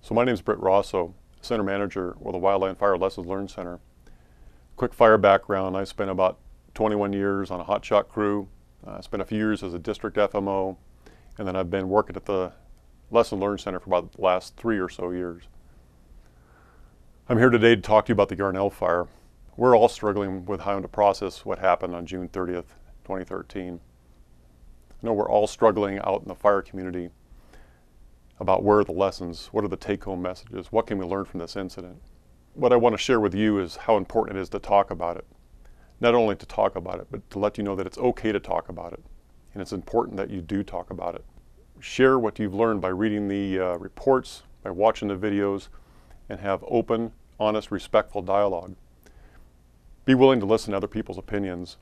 So my name is Britt Rosso, Center Manager with the Wildland Fire Lessons Learned Center. Quick fire background, I spent about 21 years on a hotshot crew. I spent a few years as a district FMO, and then I've been working at the Lesson Learned Center for about the last 3 or so years. I'm here today to talk to you about the Yarnell fire. We're all struggling with how to process what happened on June 30th, 2013. I know we're all struggling out in the fire community about where are the lessons, what are the take-home messages, what can we learn from this incident. What I want to share with you is how important it is to talk about it. Not only to talk about it, but to let you know that it's okay to talk about it. And it's important that you do talk about it. Share what you've learned by reading the reports, by watching the videos, and have open, honest, respectful dialogue. Be willing to listen to other people's opinions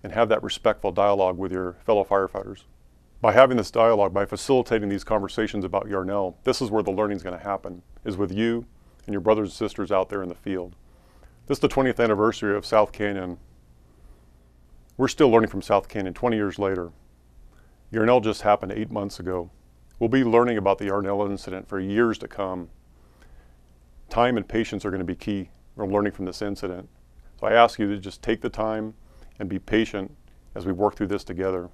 and have that respectful dialogue with your fellow firefighters. By having this dialogue, by facilitating these conversations about Yarnell, this is where the learning is going to happen, is with you and your brothers and sisters out there in the field. This is the 20th anniversary of South Canyon. We're still learning from South Canyon 20 years later. Yarnell just happened 8 months ago. We'll be learning about the Yarnell incident for years to come. Time and patience are going to be key for learning from this incident. So I ask you to just take the time and be patient as we work through this together.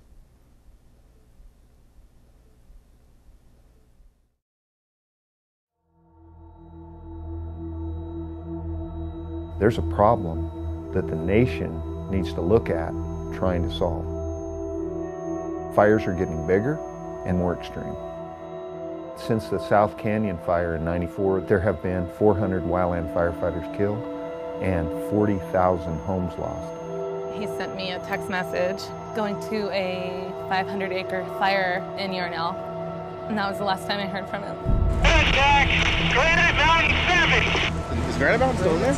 There's a problem that the nation needs to look at trying to solve. Fires are getting bigger and more extreme. Since the South Canyon fire in '94, there have been 400 wildland firefighters killed and 40,000 homes lost. He sent me a text message going to a 500-acre fire in Yarnell, and that was the last time I heard from him. Contact Granite Mountain 7! Is Granite Mountain still in there?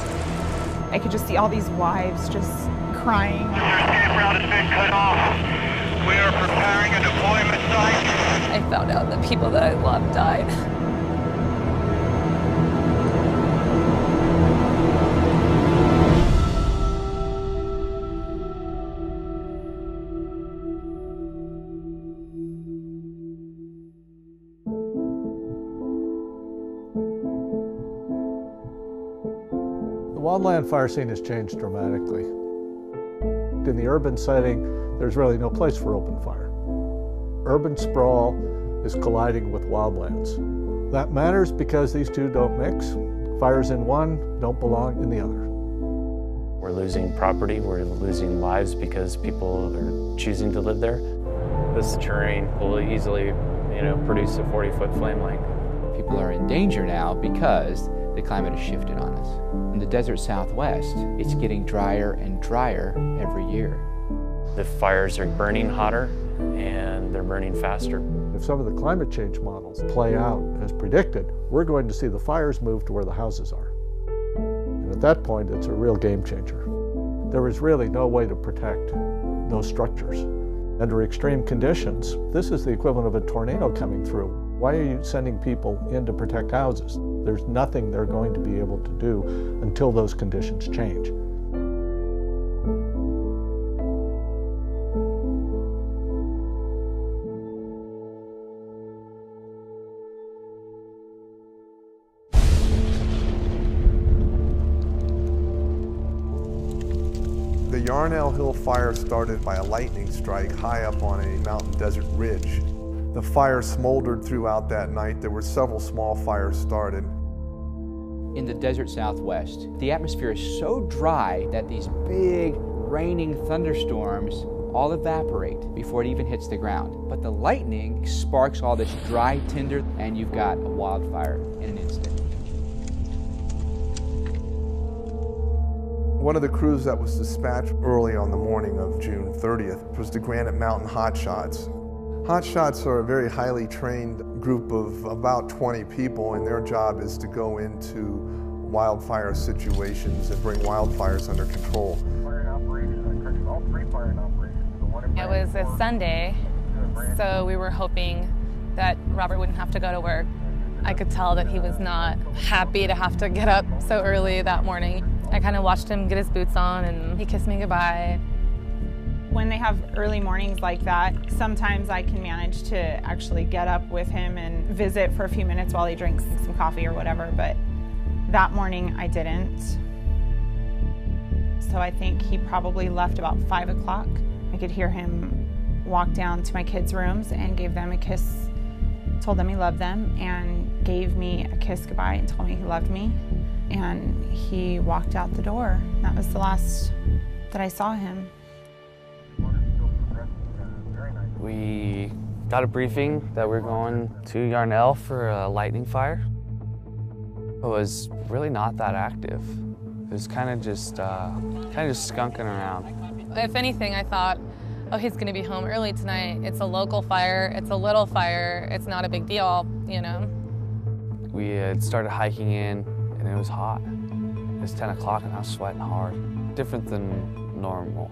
I could just see all these wives just crying. Your escape route has been cut off. We are preparing a deployment site. I found out that people that I loved died. The wildland fire scene has changed dramatically. In the urban setting, there's really no place for open fire. Urban sprawl is colliding with wildlands. That matters because these two don't mix. Fires in one don't belong in the other. We're losing property, we're losing lives because people are choosing to live there. This terrain will easily, produce a 40-foot flame length. People are in danger now because the climate has shifted on us. In the desert Southwest, it's getting drier and drier every year. The fires are burning hotter and they're burning faster. If some of the climate change models play out as predicted, we're going to see the fires move to where the houses are. And at that point, it's a real game changer. There is really no way to protect those structures. Under extreme conditions, this is the equivalent of a tornado coming through. Why are you sending people in to protect houses? There's nothing they're going to be able to do until those conditions change. The Yarnell Hill fire started by a lightning strike high up on a mountain desert ridge. The fire smoldered throughout that night. There were several small fires started. In the desert Southwest, the atmosphere is so dry that these big raining thunderstorms all evaporate before it even hits the ground. But the lightning sparks all this dry tinder and you've got a wildfire in an instant. One of the crews that was dispatched early on the morning of June 30th was the Granite Mountain Hotshots. Hotshots are a very highly trained group of about 20 people, and their job is to go into wildfire situations and bring wildfires under control. It was a Sunday, so we were hoping that Robert wouldn't have to go to work. I could tell that he was not happy to have to get up so early that morning. I kind of watched him get his boots on and he kissed me goodbye. When they have early mornings like that, sometimes I can manage to actually get up with him and visit for a few minutes while he drinks some coffee or whatever, but that morning I didn't. So I think he probably left about 5 o'clock. I could hear him walk down to my kids' rooms and gave them a kiss, told them he loved them, and gave me a kiss goodbye and told me he loved me. And he walked out the door. That was the last that I saw him. We got a briefing that we're going to Yarnell for a lightning fire. It was really not that active. It was kind of just skunking around. If anything, I thought, oh, he's going to be home early tonight. It's a local fire. It's a little fire. It's not a big deal, you know. We had started hiking in, and it was hot. It was 10 o'clock, and I was sweating hard. Different than normal.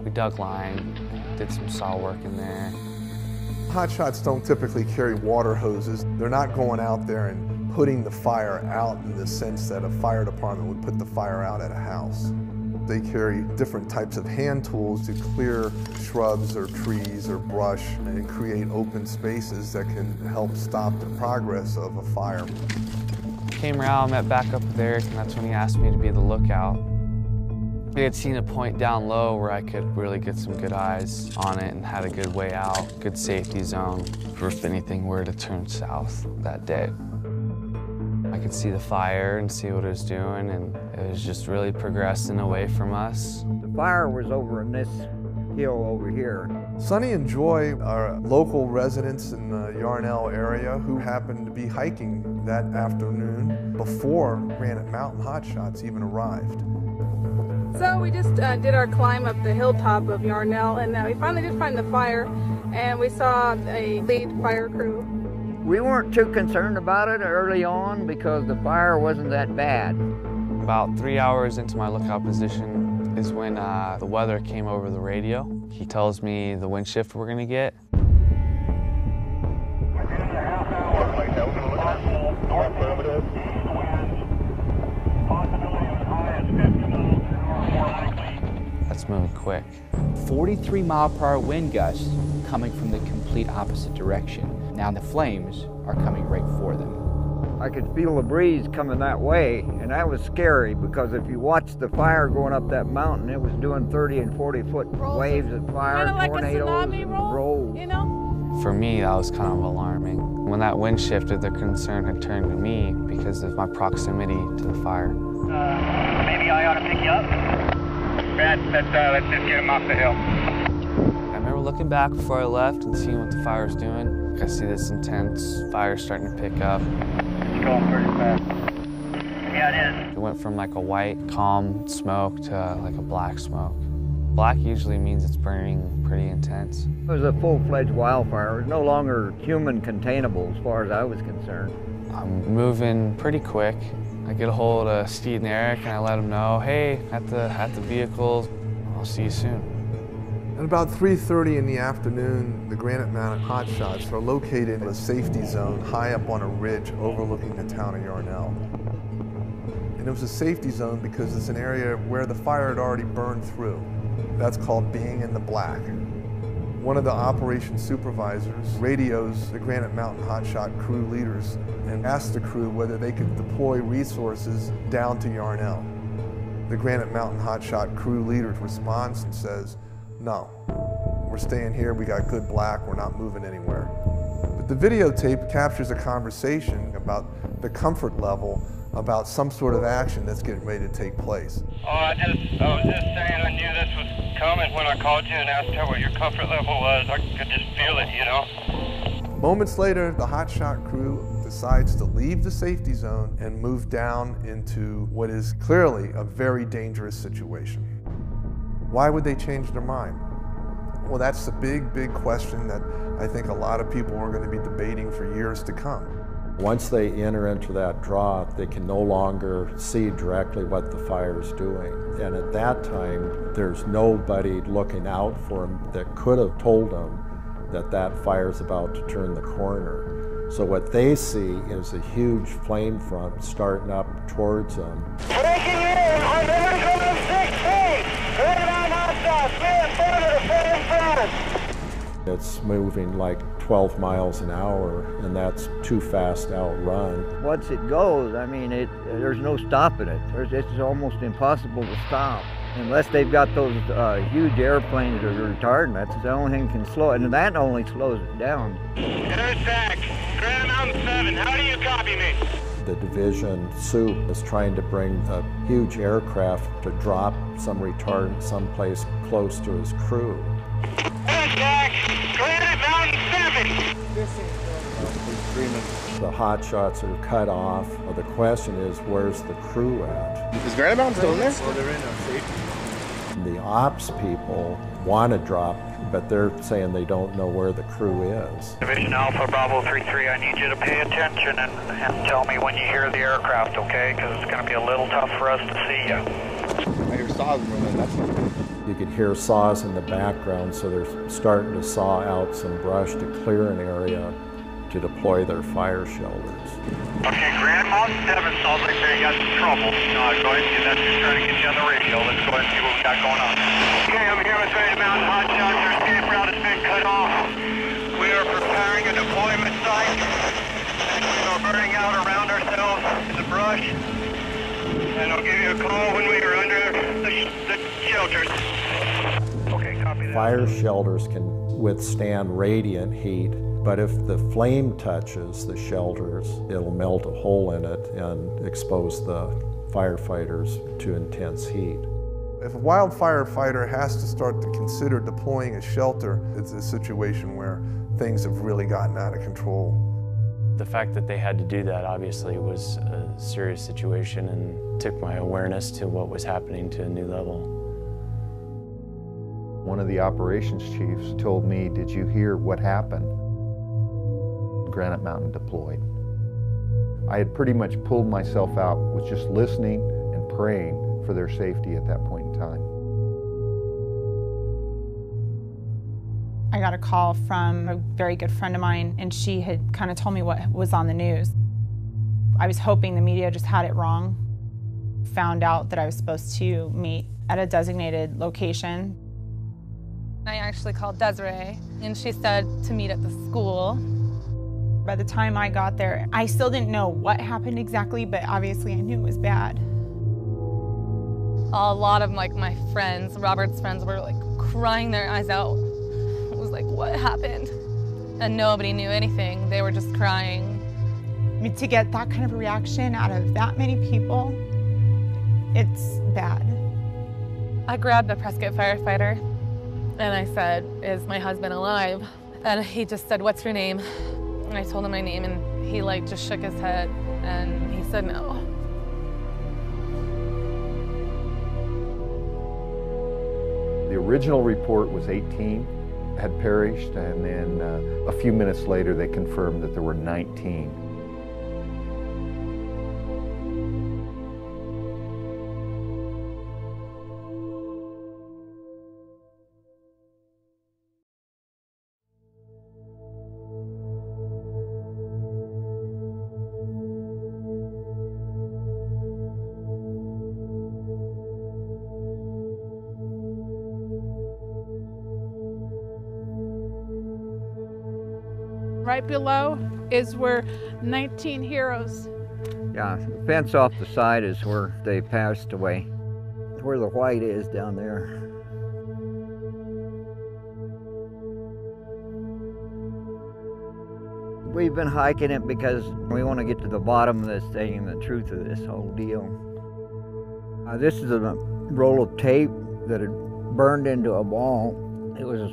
We dug line, did some saw work in there. Hotshots don't typically carry water hoses. They're not going out there and putting the fire out in the sense that a fire department would put the fire out at a house. They carry different types of hand tools to clear shrubs or trees or brush and create open spaces that can help stop the progress of a fire. Came around, met back up with Eric, and that's when he asked me to be the lookout. We had seen a point down low where I could really get some good eyes on it and had a good way out, good safety zone for if anything were to turn south that day. I could see the fire and see what it was doing, and it was just really progressing away from us. The fire was over in this hill over here. Sonny and Joy are local residents in the Yarnell area who happened to be hiking that afternoon before Granite Mountain Hotshots even arrived. So we just did our climb up the hilltop of Yarnell, and we finally did find the fire, and we saw a lead fire crew. We weren't too concerned about it early on because the fire wasn't that bad. About 3 hours into my lookout position is when the weather came over the radio. He tells me the wind shift we're gonna get. That's moving quick. 43-mile-per-hour wind gusts coming from the complete opposite direction. Now the flames are coming right for them. I could feel the breeze coming that way, and that was scary because if you watched the fire going up that mountain, it was doing 30 and 40-foot waves of fire, kind of like tornadoes, a tsunami and roll, rolls. you know? For me, that was kind of alarming. When that wind shifted, their concern had turned to me because of my proximity to the fire. Maybe I ought to pick you up. Let's just get him off the hill. I remember looking back before I left and seeing what the fire was doing. I see this intense fire starting to pick up. It's going pretty fast. Yeah, it is. It went from like a white, calm smoke to like a black smoke. Black usually means it's burning pretty intense. It was a full-fledged wildfire. It was no longer human containable as far as I was concerned. I'm moving pretty quick. I get a hold of Steve and Eric and I let them know, hey, at the vehicle, I'll see you soon. At about 3:30 in the afternoon, the Granite Mountain Hotshots are located in a safety zone high up on a ridge overlooking the town of Yarnell. And it was a safety zone because it's an area where the fire had already burned through. That's called being in the black. One of the operations supervisors radios the Granite Mountain Hotshot crew leaders and asks the crew whether they could deploy resources down to Yarnell. The Granite Mountain Hotshot crew leader responds and says, no, we're staying here, we got good black, we're not moving anywhere. But the videotape captures a conversation about the comfort level about some sort of action that's getting ready to take place. Oh, I was just saying I knew this was coming when I called you and asked her what your comfort level was. I could just feel it, you know. Moments later, the Hotshot crew decides to leave the safety zone and move down into what is clearly a very dangerous situation. Why would they change their mind? Well, that's the big question that I think a lot of people are going to be debating for years to come. Once they enter into that drop, they can no longer see directly what the fire is doing. And at that time, there's nobody looking out for them that could have told them that that fire is about to turn the corner. So what they see is a huge flame front starting up towards them. Breaking in on the 16! Granite Mountain Hotshots, we have 40 to 40 It's moving like 12 miles an hour, and that's too fast to outrun. Once it goes, I mean, there's no stopping it. It's almost impossible to stop. Unless they've got those huge airplanes that are retardant, that's the only thing that can slow it, and that only slows it down. Zach, Grand Mountain 7, how do you copy me? The division soup is trying to bring a huge aircraft to drop some retardant someplace close to his crew. Hey, Zach, Grand Mountain 7! The Hotshots are cut off. Well, the question is, where's the crew at? Is Granite Mountain still in there? Oh, they're in there. The ops people want to drop, but they're saying they don't know where the crew is. Division Alpha Bravo 33, I need you to pay attention and tell me when you hear the aircraft, okay? Because it's going to be a little tough for us to see you. I hear saws moving, that's not good. You could hear saws in the background, so they're starting to saw out some brush to clear an area to deploy their fire shelters. Okay, Grand Mountain 7 sounds like they got some trouble. Go ahead and get that, just trying to get you on the radio. Let's go ahead and see what we got going on. Okay, I'm here with Grand Mountain Hotshots. Their escape route has been cut off. We are preparing a deployment site, and we are burning out around ourselves in the brush. And I'll give you a call when we are under the shelters. Okay, copy that. Fire shelters can withstand radiant heat, but if the flame touches the shelters, it'll melt a hole in it and expose the firefighters to intense heat. If a wildfire fighter has to start to consider deploying a shelter, it's a situation where things have really gotten out of control. The fact that they had to do that obviously was a serious situation and took my awareness to what was happening to a new level. One of the operations chiefs told me, "Did you hear what happened?" Granite Mountain deployed. I had pretty much pulled myself out, was just listening and praying for their safety at that point in time. I got a call from a very good friend of mine, and she had kind of told me what was on the news. I was hoping the media just had it wrong. Found out that I was supposed to meet at a designated location. I actually called Desiree, and she said to meet at the school. By the time I got there, I still didn't know what happened exactly, but obviously I knew it was bad. A lot of my friends, Robert's friends, were crying their eyes out. It was like, what happened? And nobody knew anything. They were just crying. I mean, to get that kind of a reaction out of that many people, it's bad. I grabbed a Prescott firefighter and I said, "Is my husband alive?" And he just said, "What's your name?" And I told him my name, and he just shook his head and he said no. The original report was 18 had perished, and then a few minutes later they confirmed that there were 19. Right below is where 19 heroes. Yeah, the fence off the side is where they passed away. Where the white is down there. We've been hiking it because we want to get to the bottom of this thing and the truth of this whole deal. This is a roll of tape that had burned into a ball. It was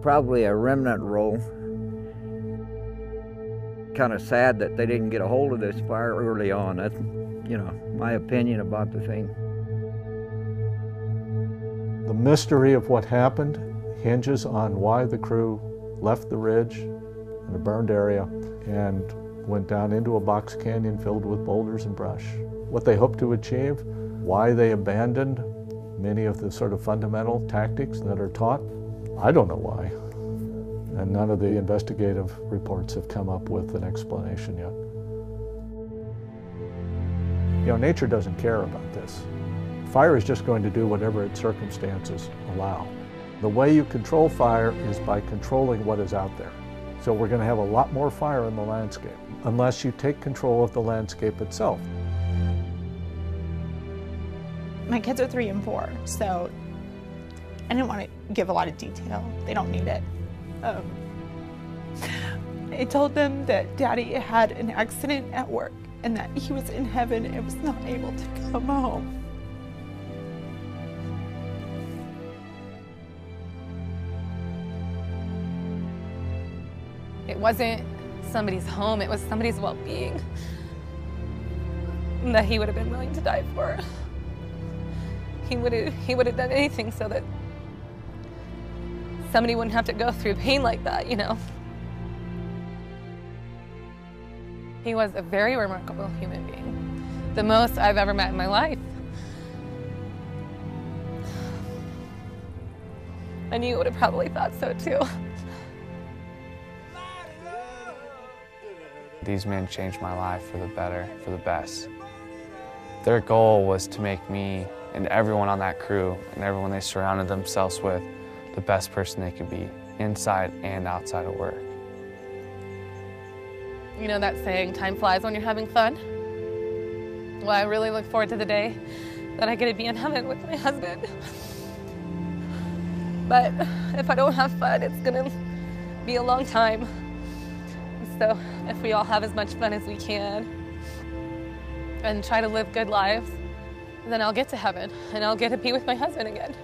probably a remnant roll. Kind of sad that they didn't get a hold of this fire early on. That's, my opinion about the thing. The mystery of what happened hinges on why the crew left the ridge in a burned area and went down into a box canyon filled with boulders and brush. What they hoped to achieve, why they abandoned many of the sort of fundamental tactics that are taught, I don't know why. And none of the investigative reports have come up with an explanation yet. Nature doesn't care about this. Fire is just going to do whatever its circumstances allow. The way you control fire is by controlling what is out there. So we're going to have a lot more fire in the landscape, unless you take control of the landscape itself. My kids are 3 and 4, so I didn't want to give a lot of detail. They don't need it. I told them that Daddy had an accident at work and that he was in heaven and was not able to come home. It wasn't somebody's home, it was somebody's well-being that he would have been willing to die for. He would have done anything so that somebody wouldn't have to go through pain like that, you know. He was a very remarkable human being, the most I've ever met in my life. And you would have probably thought so too. These men changed my life for the better, for the best. Their goal was to make me and everyone on that crew and everyone they surrounded themselves with the best person they could be, inside and outside of work. You know that saying, time flies when you're having fun? Well, I really look forward to the day that I get to be in heaven with my husband. But if I don't have fun, it's gonna be a long time. So if we all have as much fun as we can and try to live good lives, then I'll get to heaven and I'll get to be with my husband again.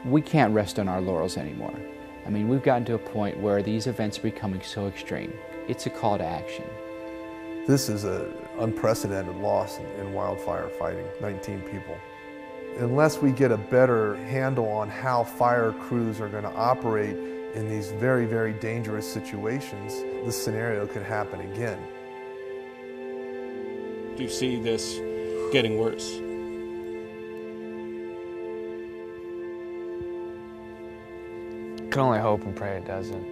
We can't rest on our laurels anymore. I mean, we've gotten to a point where these events are becoming so extreme. It's a call to action. This is an unprecedented loss in wildfire fighting, 19 people. Unless we get a better handle on how fire crews are going to operate in these very, very dangerous situations, this scenario could happen again. Do you see this getting worse? Can only hope and pray it doesn't.